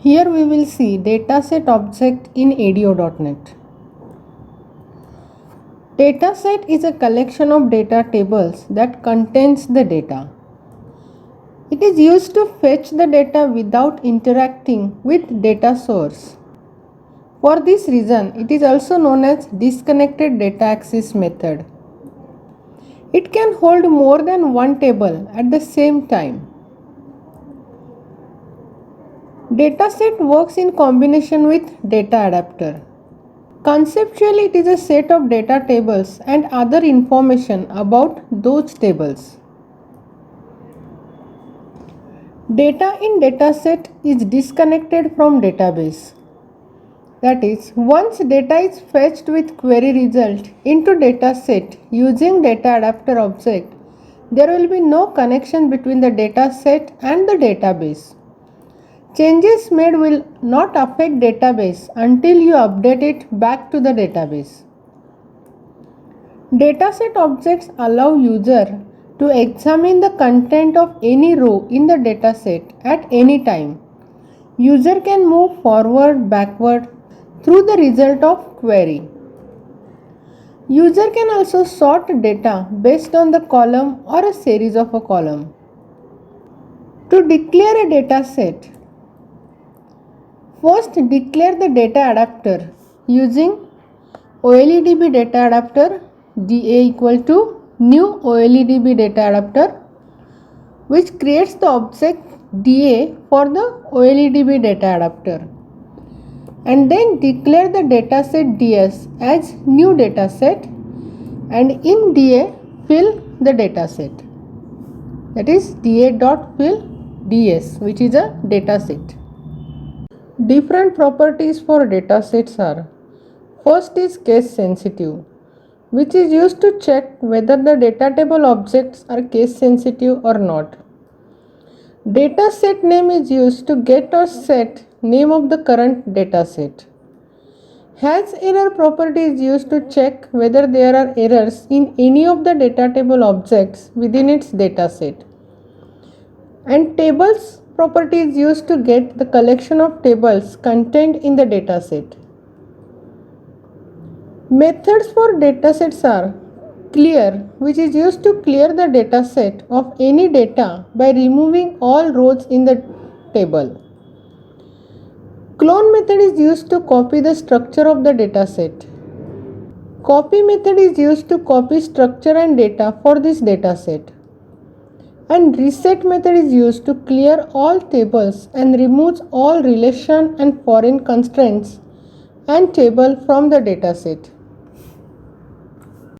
Here we will see dataset object in ADO.NET. Dataset is a collection of data tables that contains the data. It is used to fetch the data without interacting with data source. For this reason, it is also known as disconnected data access method. It can hold more than one table at the same time. Dataset works in combination with data adapter. Conceptually, it is a set of data tables and other information about those tables. Data in dataset is disconnected from database. That is, once data is fetched with query result into dataset using data adapter object, there will be no connection between the dataset and the database. Changes made will not affect database until you update it back to the database. Dataset objects allow user to examine the content of any row in the dataset at any time. User can move forward, backward through the result of query. User can also sort data based on the column or a series of a column. To declare a dataset, first declare the data adapter using OLEDB data adapter DA equal to new OLEDB data adapter, which creates the object DA for the OLEDB data adapter, and then declare the dataset DS as new dataset, and in DA fill the dataset, that is DA.fill DS, which is a dataset. Different properties for datasets are: first is case sensitive, which is used to check whether the data table objects are case sensitive or not. Dataset name is used to get or set name of the current dataset. Has error property is used to check whether there are errors in any of the data table objects within its dataset. And tables property is used to get the collection of tables contained in the dataset. Methods for datasets are clear, which is used to clear the dataset of any data by removing all rows in the table. Clone method is used to copy the structure of the dataset. Copy method is used to copy structure and data for this dataset. And reset method is used to clear all tables and removes all relation and foreign constraints and table from the dataset.